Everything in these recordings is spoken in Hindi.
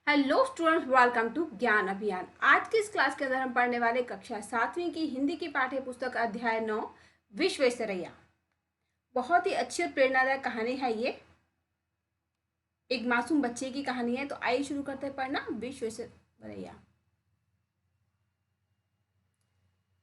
हेलो स्टूडेंट्स, वेलकम टू ज्ञान अभियान। आज की इस क्लास के अंदर हम पढ़ने वाले कक्षा 7वीं की हिंदी की पाठ्य पुस्तक अध्याय 9 विश्वेश्वरैया। बहुत ही अच्छी और प्रेरणादायक कहानी है ये। एक मासूम बच्चे की कहानी है। तो आइए शुरू करते हैं पढ़ना विश्वेश्वरैया।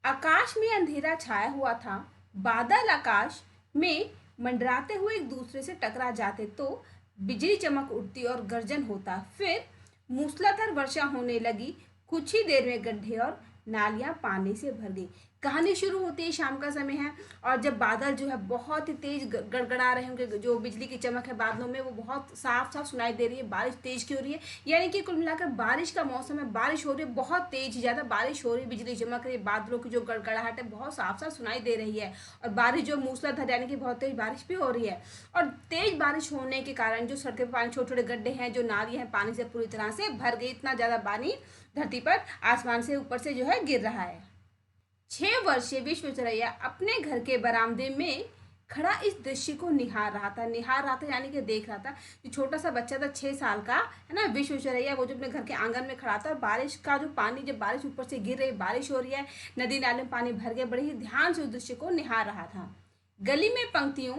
आकाश में अंधेरा छाया हुआ था। बादल आकाश में मंडराते हुए एक दूसरे से टकरा जाते तो बिजली चमक उठती और गर्जन होता। फिर मूसलाधार वर्षा होने लगी। कुछ ही देर में गड्ढे और नालियां पानी से भर गई। कहानी शुरू होती है, शाम का समय है और जब बादल जो है बहुत ही तेज गड़गड़ा रहे होंगे, जो बिजली की चमक है बादलों में वो बहुत साफ साफ सुनाई दे रही है। बारिश तेज की हो रही है, यानी कि कुल मिलाकर बारिश का मौसम है। बारिश हो रही है, बहुत तेज ज्यादा बारिश हो रही है, बिजली चमक रही है, बादलों की जो गड़गड़ाहट है बहुत साफ साफ सुनाई दे रही है। और बारिश जो मूसलाधार यानी कि बहुत तेज बारिश भी हो रही है। और तेज बारिश होने के कारण जो सड़कें पर पानी, छोटे छोटे गड्ढे हैं, जो नाली है, पानी से पूरी तरह से भर गई। इतना ज्यादा पानी धरती पर आसमान से ऊपर से जो है गिर रहा है। 6 वर्षीय विश्वेश्वरैया अपने घर के बरामदे में खड़ा इस दृश्य को निहार रहा था यानी कि देख रहा था। जो छोटा सा बच्चा था 6 साल का, है ना, विश्वेश्वरैया, वो जो अपने घर के आंगन में खड़ा था और बारिश का जो पानी, जब बारिश ऊपर से गिर रही, बारिश हो रही है, नदी नाले में पानी भर गए, बड़े ही ध्यान से उस दृश्य को निहार रहा था। गली में पंक्तियों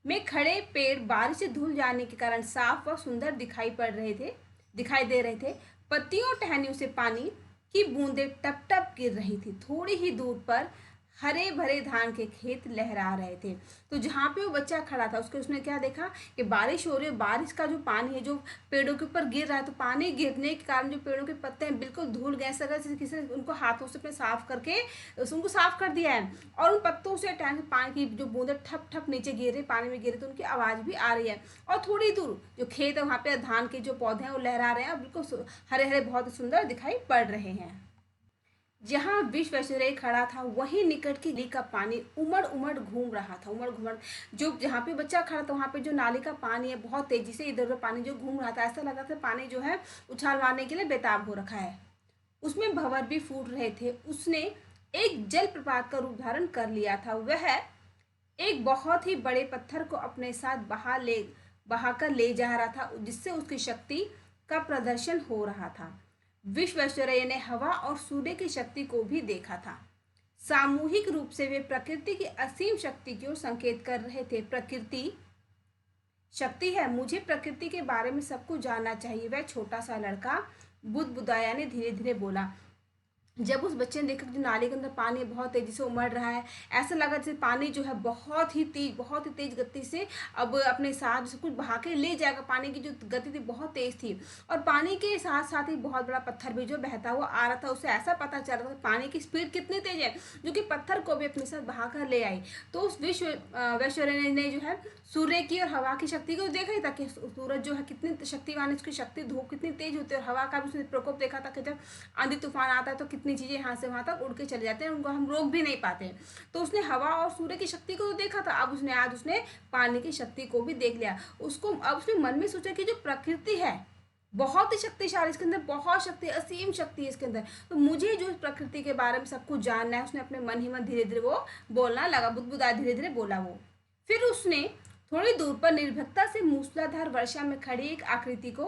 में खड़े पेड़ बारिश से धुल जाने के कारण साफ व सुंदर दिखाई दे रहे थे। पत्तियों टहनियों से पानी की बूंदें टप टप गिर रही थी। थोड़ी ही दूर पर हरे भरे धान के खेत लहरा रहे थे। तो जहाँ पे वो बच्चा खड़ा था उसने क्या देखा कि बारिश हो रही है, बारिश का जो पानी है जो पेड़ों के ऊपर गिर रहा है, तो पानी गिरने के कारण जो पेड़ों के पत्ते हैं बिल्कुल धुल गए। ऐसा अगर किसी ने उनको हाथों से अपने साफ करके उनको साफ कर दिया है और उन पत्तों से पानी की जो बूंदें ठप ठप नीचे गिर रही, पानी में गिरे, तो उनकी आवाज भी आ रही है। और थोड़ी दूर जो खेत है वहाँ पे धान के जो पौधे हैं वो लहरा रहे हैं और बिल्कुल हरे हरे बहुत सुंदर दिखाई पड़ रहे हैं। जहाँ विश्वेश्वरैया खड़ा था वहीं निकट की नदी का पानी उमड़ उमड़ घूम रहा था। उमड़ घुमड़, जो जहाँ पे बच्चा खड़ा था वहाँ पे जो नाली का पानी है बहुत तेजी से इधर उधर पानी जो घूम रहा था, ऐसा लगा था पानी जो है उछाल मारने के लिए बेताब हो रखा है। उसमें भंवर भी फूट रहे थे। उसने एक जल प्रपात का रूप धारण कर लिया था। वह एक बहुत ही बड़े पत्थर को अपने साथ बहाकर ले जा रहा था, जिससे उसकी शक्ति का प्रदर्शन हो रहा था। विश्वेश्वरैया ने हवा और सूर्य की शक्ति को भी देखा था। सामूहिक रूप से वे प्रकृति की असीम शक्ति की ओर संकेत कर रहे थे। प्रकृति शक्ति है, मुझे प्रकृति के बारे में सब कुछ जानना चाहिए, वह छोटा सा लड़का बुदबुदाया ने धीरे धीरे बोला। जब उस बच्चे ने देखा कि नाले के अंदर पानी बहुत तेजी से उमड़ रहा है, ऐसा लगा जैसे पानी जो है बहुत ही तेज गति से अब अपने साथ सब कुछ बहा के ले जाएगा। पानी की जो गति थी बहुत तेज थी और पानी के साथ साथ ही बहुत बड़ा पत्थर भी जो बहता हुआ आ रहा था। उससे ऐसा पता चल रहा था पानी की स्पीड कितनी तेज है, जो कि पत्थर को भी अपने साथ बहा कर ले आई। तो उस विश्वेश्वरैया ने जो है सूर्य की और हवा की शक्ति को देखा ही था कि सूरज जो है कितनी शक्तिवान है, उसकी शक्ति, धूप कितनी तेज होती है, और हवा का भी उसने प्रकोप देखा था कि जब आंधी तूफान आता है तो कितनी चीजें यहाँ से वहां तक उड़ के चले जाते हैं, उनको हम रोक भी नहीं पाते। तो उसने हवा और सूर्य की शक्ति को तो देखा था, अब उसने पानी की शक्ति को भी देख लिया। अब उसने मन में सोचा कि जो प्रकृति है बहुत ही शक्तिशाली, इसके अंदर बहुत शक्ति, असीम शक्ति है इसके अंदर, तो मुझे जो प्रकृति के बारे में सब कुछ जानना है। उसने अपने मन ही मन धीरे धीरे वो बोलना लगा, बुदबुदा धीरे धीरे बोला वो। फिर उसने थोड़ी दूर पर निर्भीकता से मूसलाधार वर्षा में खड़ी एक आकृति को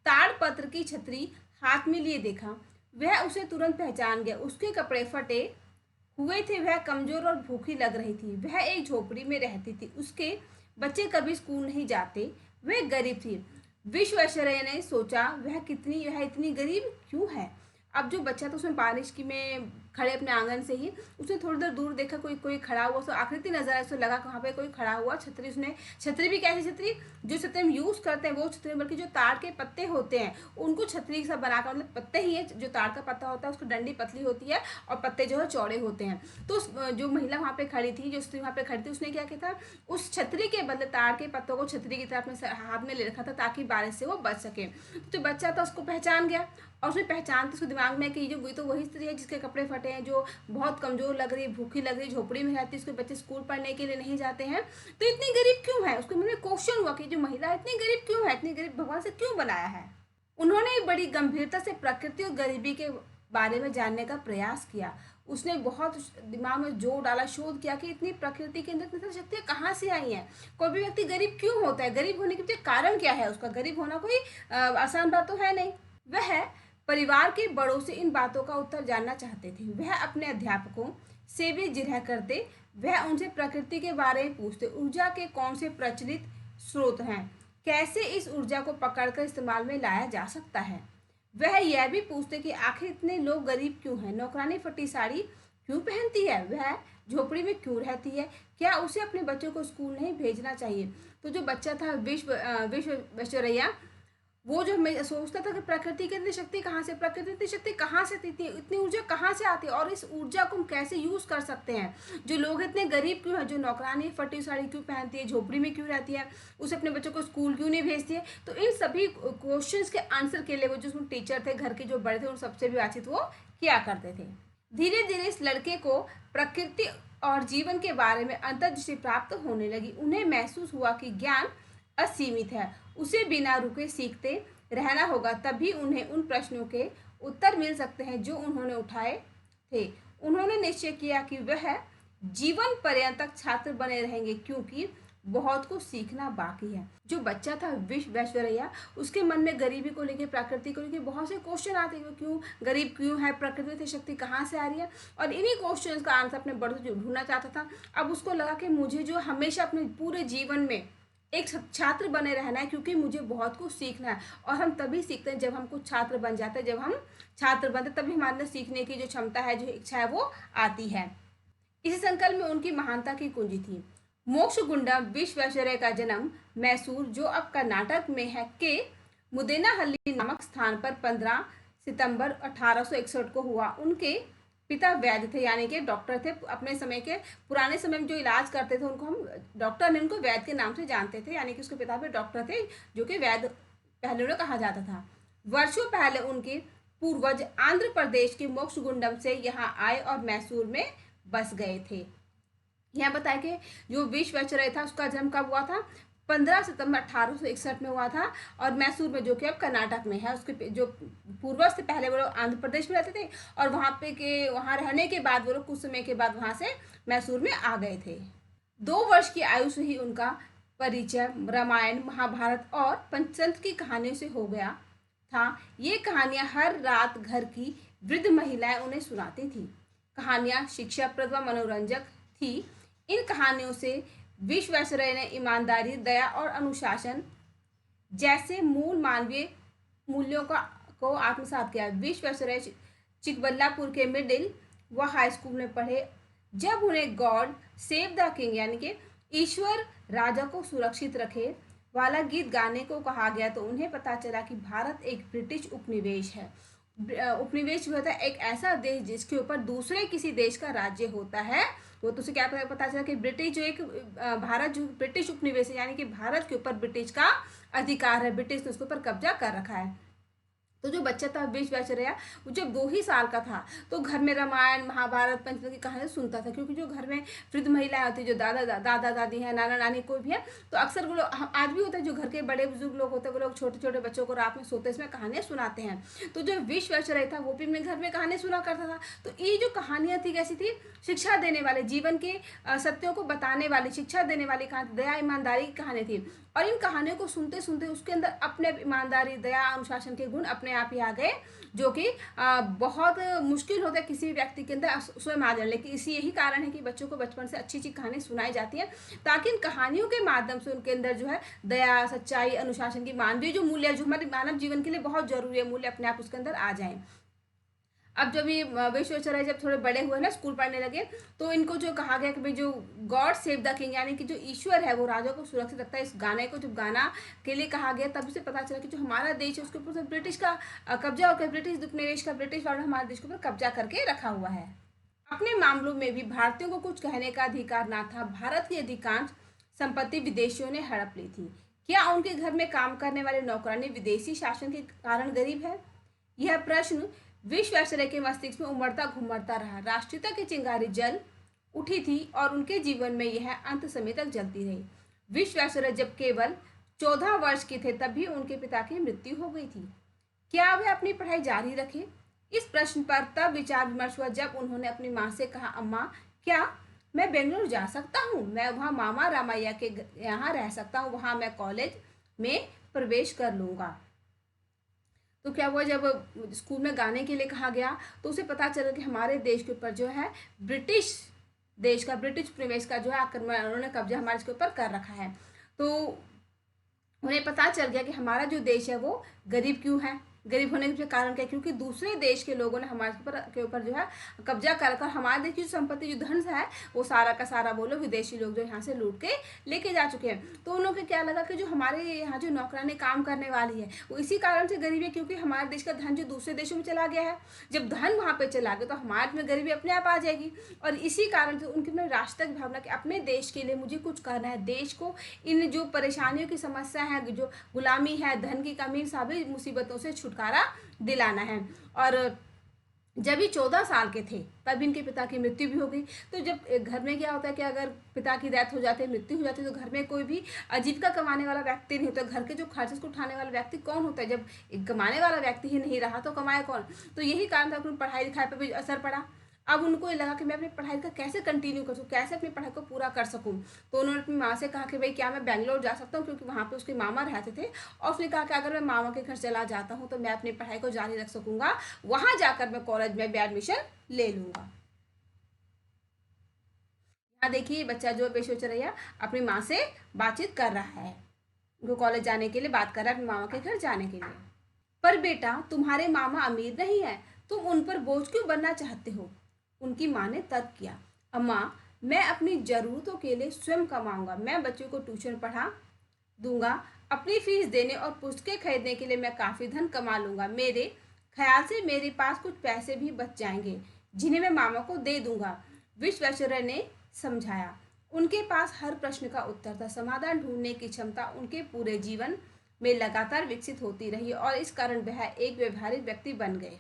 ताड़पत्र की छतरी हाथ में लिए देखा। वह उसे तुरंत पहचान गया। उसके कपड़े फटे हुए थे, वह कमजोर और भूखी लग रही थी। वह एक झोपड़ी में रहती थी, उसके बच्चे कभी स्कूल नहीं जाते, वह गरीब थी। विश्वेश्वरैया ने सोचा वह इतनी गरीब क्यों है। अब जो बच्चा था उसमें बारिश की में खड़े अपने आंगन से ही उसने थोड़ी देर दूर देखा कोई खड़ा हुआ, उसको आकृति नजर आई, उसको लगा कहाँ पे कोई खड़ा हुआ। छतरी भी कैसी छतरी, जो छतरी हम यूज करते हैं वो छतरी, बल्कि जो ताड़ के पत्ते होते हैं उनको छतरी सा बनाकर, मतलब पत्ते ही है, जो ताड़ का पत्ता होता है उसकी डंडी पतली होती है और पत्ते जो है चौड़े होते हैं। तो जो महिला वहां पे खड़ी थी, जो स्त्री वहां पे खड़ी थी, उसने क्या किया था, उस छतरी के बदले ताड़ के पत्तों को छतरी की तरह अपने हाथ में ले रखा था ताकि बारिश से वो बच सके। तो बच्चा था उसको पहचान गया और उसने पहचान उसके दिमाग में कि ये तो वही स्त्री है जिसके कपड़े फटे हैं, जो बहुत कमजोर लग रही है, भूखी लग रही है, झोपड़ी में रहती है, उसके बच्चे स्कूल पढ़ने के लिए नहीं जाते हैं, तो इतनी गरीब क्यों है। उसके मन में क्वेश्चन हुआ कि जो महिला इतनी गरीब क्यों है, इतनी गरीब भगवान से क्यों बनाया है। उन्होंने बड़ी गंभीरता से प्रकृति और गरीबी के बारे में जानने का प्रयास किया। उसने बहुत दिमाग में जोर डाला, शोध किया कि इतनी प्रकृति के अंदर इतनी शक्तियाँ कहाँ से आई हैं। कोई भी व्यक्ति गरीब क्यों होता है, गरीब होने के पीछे कारण क्या है, उसका गरीब होना कोई आसान बात तो है नहीं। वह परिवार के बड़ों से इन बातों का उत्तर जानना चाहते थे। वह अपने अध्यापकों से भी जिरह करते। वह उनसे प्रकृति के बारे में पूछते, ऊर्जा के कौन से प्रचलित स्रोत हैं, कैसे इस ऊर्जा को पकड़कर इस्तेमाल में लाया जा सकता है। वह यह भी पूछते कि आखिर इतने लोग गरीब क्यों हैं, नौकरानी फटी साड़ी क्यों पहनती है, वह झोपड़ी में क्यों रहती है, क्या उसे अपने बच्चों को स्कूल नहीं भेजना चाहिए। तो जो बच्चा था विश्वेश्वरैया, वो जो मैं सोचता था कि प्रकृति की इतनी शक्ति कहाँ से, प्रकृति इतनी शक्ति कहाँ से, इतनी ऊर्जा कहाँ से आती है और इस ऊर्जा को हम कैसे यूज कर सकते हैं। जो लोग इतने गरीब क्यों हैं, जो नौकरानी फटी साड़ी क्यों पहनती है, झोपड़ी में क्यों रहती है, उसे अपने बच्चों को स्कूल क्यों नहीं भेजती है। तो इन सभी क्वेश्चंस के आंसर के लिए वो जो टीचर थे, घर के जो बड़े थे, उन सबसे भी बातचीत वो किया करते थे। धीरे धीरे इस लड़के को प्रकृति और जीवन के बारे में अंतर्दृष्टि प्राप्त होने लगी। उन्हें महसूस हुआ कि ज्ञान असीमित है, उसे बिना रुके सीखते रहना होगा, तभी उन्हें उन प्रश्नों के उत्तर मिल सकते हैं जो उन्होंने उठाए थे। उन्होंने निश्चय किया कि वह जीवन पर्यंत छात्र बने रहेंगे, क्योंकि बहुत कुछ सीखना बाकी है। जो बच्चा था विश्वेश्वरैया, उसके मन में गरीबी को लेकर, प्रकृति को लेकर बहुत से क्वेश्चन आते हैं, क्यों गरीब क्यों है, प्रकृति से शक्ति कहाँ से आ रही है, और इन्हीं क्वेश्चन का आंसर अपने बड़ों से ढूंढना चाहता था। अब उसको लगा कि मुझे जो हमेशा अपने पूरे जीवन में एक छात्र बने रहना है, क्योंकि मुझे बहुत कुछ सीखना है। और हम तभी सीखते हैं जब हम कुछ छात्र बन जाते हैं, जब हम छात्र बनते तभी हमारे अंदर सीखने की जो क्षमता है, जो इच्छा है, वो आती है। इसी संकल्प में उनकी महानता की कुंजी थी। मोक्षगुंडम विश्वेश्वरैया का जन्म मैसूर, जो अब कर्नाटक में है, के मुदेनाहल्ली नामक स्थान पर 15 सितंबर 1861 को हुआ। उनके पिता वैद्य थे, यानी कि डॉक्टर थे। अपने समय के, पुराने समय में जो इलाज करते थे उनको हम डॉक्टर नहीं, उनको वैद्य के नाम से जानते थे, यानी कि उसके पिता भी डॉक्टर थे, जो कि वैद्य पहले उन्हें कहा जाता था। वर्षों पहले उनके पूर्वज आंध्र प्रदेश के मोक्षगुंडम से यहाँ आए और मैसूर में बस गए थे। यहाँ बताया कि जो विश्वेश्वरैया था, उसका जन्म कब हुआ था, 15 सितंबर 1861 में हुआ था, और मैसूर में, जो कि अब कर्नाटक में है। उसके जो पूर्वज थे, पहले वो लोग आंध्र प्रदेश में रहते थे, और वहाँ रहने के बाद वो लोग कुछ समय के बाद वहाँ से मैसूर में आ गए थे। 2 वर्ष की आयु से ही उनका परिचय रामायण, महाभारत और पंचतंत्र की कहानियों से हो गया था। ये कहानियाँ हर रात घर की वृद्ध महिलाएं उन्हें सुनाती थी। कहानियाँ शिक्षाप्रद व मनोरंजक थी। इन कहानियों से विश्वेश्वरैया ने ईमानदारी, दया और अनुशासन जैसे मूल मानवीय मूल्यों को आत्मसात किया। विश्वेश्वरैया चिकबल्लापुर के मिडिल व हाई स्कूल में पढ़े। जब उन्हें गॉड सेव द किंग, यानी कि ईश्वर राजा को सुरक्षित रखे, वाला गीत गाने को कहा गया, तो उन्हें पता चला कि भारत एक ब्रिटिश उपनिवेश है। उपनिवेश होता है एक ऐसा देश जिसके ऊपर दूसरे किसी देश का राज्य होता है। वो तो उसे क्या पता चला कि ब्रिटिश जो एक भारत जो ब्रिटिश उपनिवेश है, यानी कि भारत के ऊपर ब्रिटिश का अधिकार है, ब्रिटिश ने उसके ऊपर कब्जा कर रखा है। तो जो बच्चा था विश्वेश्वरैया, वो जब 2 ही साल का था, तो घर में रामायण, महाभारत, पंचतंत्र की कहानी सुनता था, क्योंकि जो घर में वृद्ध महिलाएं होती है, जो दादा दादी हैं, नाना नानी कोई भी है, तो अक्सर वो लोग, आज भी होता है, जो घर के बड़े बुजुर्ग लोग होते हैं, वो लोग छोटे छोटे बच्चों को रात में सोते इसमें कहानियाँ सुनाते हैं। तो जो विश्वेश्वरैया था, वो भी अपने घर में कहानी सुना करता था। तो ये जो कहानियाँ थी, कैसी थी, शिक्षा देने वाले, जीवन के सत्यों को बताने वाली, शिक्षा देने वाली कहानी, दया ईमानदारी की कहानी थी। और इन कहानियों को सुनते सुनते उसके अंदर अपने ईमानदारी, दया, अनुशासन के गुण अपने आप ही आ गए, जो कि बहुत मुश्किल होता है किसी भी व्यक्ति के अंदर स्वयं आ जाए। लेकिन इसी यही कारण है कि बच्चों को बचपन से अच्छी अच्छी कहानी सुनाई जाती है, ताकि इन कहानियों के माध्यम से उनके अंदर जो है दया, सच्चाई, अनुशासन की मानवीय जो मूल्य, जो हमारे मानव जीवन के लिए बहुत जरूरी है, मूल्य अपने आप उसके अंदर आ जाए। अब जब ये विश्वेश्वरैया जब थोड़े बड़े हुए ना, स्कूल पढ़ने लगे, तो इनको जो कहा गया कि भाई जो गॉड सेव द किंग, यानी कि जो ईश्वर है वो राजा को सुरक्षित रखता है, इस गाने को जब गाना के लिए कहा गया, तब से पता चला कि जो हमारा देश है उसके ऊपर ब्रिटिश का कब्जा होकर, ब्रिटिश उपनिवेश का, ब्रिटिश वालों ने हमारे देश के ऊपर कब्जा करके रखा हुआ है। अपने मामलों में भी भारतीयों को कुछ कहने का अधिकार ना था। भारत की अधिकांश संपत्ति विदेशियों ने हड़प ली थी। क्या उनके घर में काम करने वाले नौकरानी विदेशी शासन के कारण गरीब है? यह प्रश्न विश्वेश्वरैया के मस्तिष्क में उमड़ता घुमड़ता रहा। राष्ट्रीयता की चिंगारी जल उठी थी और उनके जीवन में यह अंत समय तक जलती रही। विश्वेश्वरैया जब केवल 14 वर्ष के थे, तभी उनके पिता की मृत्यु हो गई थी। क्या वे अपनी पढ़ाई जारी रखे? इस प्रश्न पर तब विचार विमर्श हुआ जब उन्होंने अपनी माँ से कहा, अम्मा, क्या मैं बेंगलुरु जा सकता हूँ? मैं वहाँ मामा रामैया के यहाँ रह सकता हूँ, वहाँ मैं कॉलेज में प्रवेश कर लूँगा। तो क्या हुआ, जब स्कूल में गाने के लिए कहा गया तो उसे पता चला कि हमारे देश के ऊपर जो है ब्रिटिश देश का, ब्रिटिश प्रवेश का जो है आक्रमण, उन्होंने कब्जा हमारे इसके ऊपर कर रखा है। तो उन्हें पता चल गया कि हमारा जो देश है वो गरीब क्यों है, गरीब होने के कारण क्या है, क्योंकि दूसरे देश के लोगों ने हमारे ऊपर जो है कब्जा कर रखा। हमारे देश की जो संपत्ति, जो धन है, वो सारा का सारा वो लोग विदेशी लोग जो यहाँ से लूट के लेके जा चुके हैं। तो उन लोगों को क्या लगा कि जो हमारे यहाँ जो नौकरानी काम करने वाली है वो इसी कारण से गरीब है, क्योंकि हमारे देश का धन जो दूसरे देशों में चला गया है। जब धन वहाँ पे चला गया तो हमारे में गरीबी अपने आप आ जाएगी। और इसी कारण से उनके में राष्ट्र की भावना कि अपने देश के लिए मुझे कुछ करना है, देश को इन जो परेशानियों की समस्या है, जो गुलामी है, धन की कमी, सभी मुसीबतों से छुटकारा दिलाना है। और जब ये 14 साल के थे तब इनके पिता की मृत्यु भी हो गई। तो जब घर में क्या होता है कि अगर पिता की डेथ हो जाती है, मृत्यु हो जाती है, तो घर में कोई भी आजीविका कमाने वाला व्यक्ति नहीं होता। घर के जो खर्चे को उठाने वाला व्यक्ति कौन होता है? जब कमाने वाला व्यक्ति ही नहीं रहा तो कमाए कौन? तो यही कारण था कि पढ़ाई लिखाई पर भी असर पड़ा। अब उनको ये लगा कि मैं अपनी पढ़ाई का कैसे कंटिन्यू कर सकूँ, कैसे अपनी पढ़ाई को पूरा कर सकूँ। तो उन्होंने अपनी माँ से कहा कि भाई क्या मैं बेंगलोर जा सकता हूँ, क्योंकि वहाँ पे उसके मामा रहते थे। और उसने कहा कि अगर मैं मामा के घर चला जाता हूँ तो मैं अपनी पढ़ाई को जारी रख सकूँगा, वहाँ जाकर मैं कॉलेज में भी एडमिशन ले लूँगा। यहाँ देखिए बच्चा जो बेशौचरैया अपनी माँ से बातचीत कर रहा है, वो कॉलेज जाने के लिए बात कर रहा है, अपने मामा के घर जाने के लिए। पर बेटा, तुम्हारे मामा अमीर नहीं है, तुम उन पर बोझ क्यों बनना चाहते हो? उनकी माँ ने तर्क किया। अम्मा, मैं अपनी ज़रूरतों के लिए स्वयं कमाऊंगा, मैं बच्चों को ट्यूशन पढ़ा दूंगा, अपनी फीस देने और पुस्तकें खरीदने के लिए मैं काफ़ी धन कमा लूंगा। मेरे ख्याल से मेरे पास कुछ पैसे भी बच जाएंगे, जिन्हें मैं मामा को दे दूंगा, विश्वेश्वरैया ने समझाया। उनके पास हर प्रश्न का उत्तर था, समाधान ढूंढने की क्षमता उनके पूरे जीवन में लगातार विकसित होती रही और इस कारण वह एक व्यवहारिक व्यक्ति बन गए।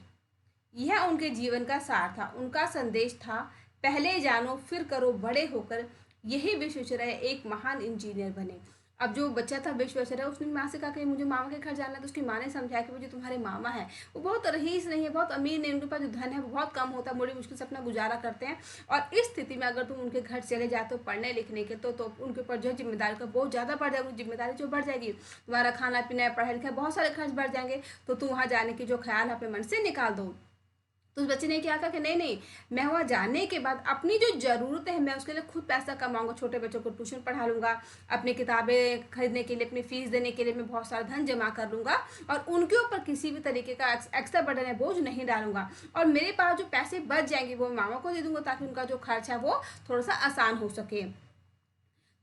यह उनके जीवन का सार था, उनका संदेश था, पहले जानो फिर करो, बड़े होकर यही विश्वेश्वरैया एक महान इंजीनियर बने। अब जो बच्चा था विश्वेश्वरैया, उसने माँ से कहा कि मुझे मामा के घर जाना है। तो उसकी माँ ने समझाया कि वो जो तुम्हारे मामा है वो बहुत रईस नहीं है, बहुत अमीर नहीं, उनके पास जो धन है वो बहुत कम होता है, बड़ी मुश्किल से अपना गुजारा करते हैं। और इस स्थिति में अगर तुम उनके घर चले जाते हो पढ़ने लिखने के, तो उनके ऊपर जो है जिम्मेदारी का बहुत ज़्यादा बढ़ जाएगी, जिम्मेदारी जो बढ़ जाएगी, तुम्हारा खाना पीना, पढ़ाई लिखाई, बहुत सारे खर्च बढ़ जाएंगे। तो तुम वहाँ जाने की जो ख्याल अपने मन से निकाल दो। तो उस बच्चे ने क्या कहा कि नहीं नहीं, मैं वहाँ जाने के बाद अपनी जो ज़रूरतें हैं मैं उसके लिए खुद पैसा कमाऊंगा, छोटे बच्चों को ट्यूशन पढ़ा लूँगा, अपनी किताबें खरीदने के लिए, अपनी फीस देने के लिए मैं बहुत सारा धन जमा कर लूँगा और उनके ऊपर किसी भी तरीके का एक्स्ट्रा बर्डन है बोझ नहीं डालूंगा। और मेरे पास जो पैसे बच जाएंगे वो मामा को दे दूँगा, ताकि उनका जो खर्च है वो थोड़ा सा आसान हो सके।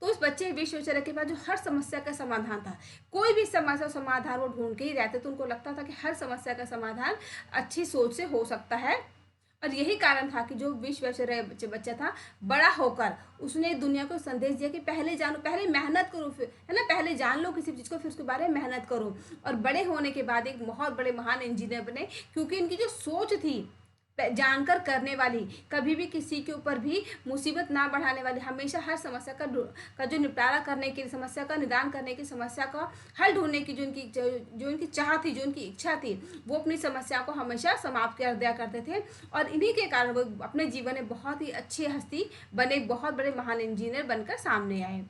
तो उस बच्चे विश्वेश्वरैया के पास जो हर समस्या का समाधान था, कोई भी समस्या समाधान वो ढूंढ के ही रहते। तो उनको लगता था कि हर समस्या का समाधान अच्छी सोच से हो सकता है। और यही कारण था कि जो विश्वेश्वरैया बच्चा था, बड़ा होकर उसने दुनिया को संदेश दिया कि पहले जानो, पहले मेहनत करो, फिर है ना, पहले जान लो किसी चीज़ को, फिर उसके बारे में मेहनत करो। और बड़े होने के बाद एक बहुत बड़े महान इंजीनियर बने, क्योंकि इनकी जो सोच थी जानकर करने वाली, कभी भी किसी के ऊपर भी मुसीबत ना बढ़ाने वाली, हमेशा हर समस्या का जो निपटारा करने की, समस्या का निदान करने की, समस्या का हल ढूंढने की जो इनकी चाह थी, जो इनकी इच्छा थी, वो अपनी समस्या को हमेशा समाप्त कर दिया करते थे। और इन्हीं के कारण वो अपने जीवन में बहुत ही अच्छी हस्ती बने, बहुत बड़े महान इंजीनियर बनकर सामने आए।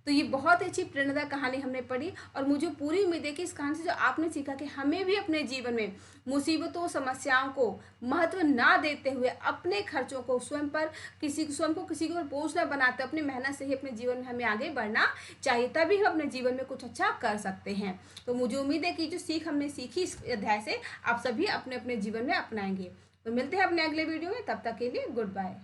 तो ये बहुत अच्छी प्रेरणादायक कहानी हमने पढ़ी और मुझे पूरी उम्मीद है कि इस कहानी से जो आपने सीखा कि हमें भी अपने जीवन में मुसीबतों, समस्याओं को महत्व ना देते हुए अपने खर्चों को स्वयं को किसी के ऊपर बोझ ना बनाते, अपनी मेहनत से ही अपने जीवन में हमें आगे बढ़ना चाहिए, तभी हम अपने जीवन में कुछ अच्छा कर सकते हैं। तो मुझे उम्मीद है कि जो सीख हमने सीखी इस अध्याय से आप सभी अपने अपने जीवन में अपनाएंगे। तो मिलते हैं अपने अगले वीडियो में, तब तक के लिए गुड बाय।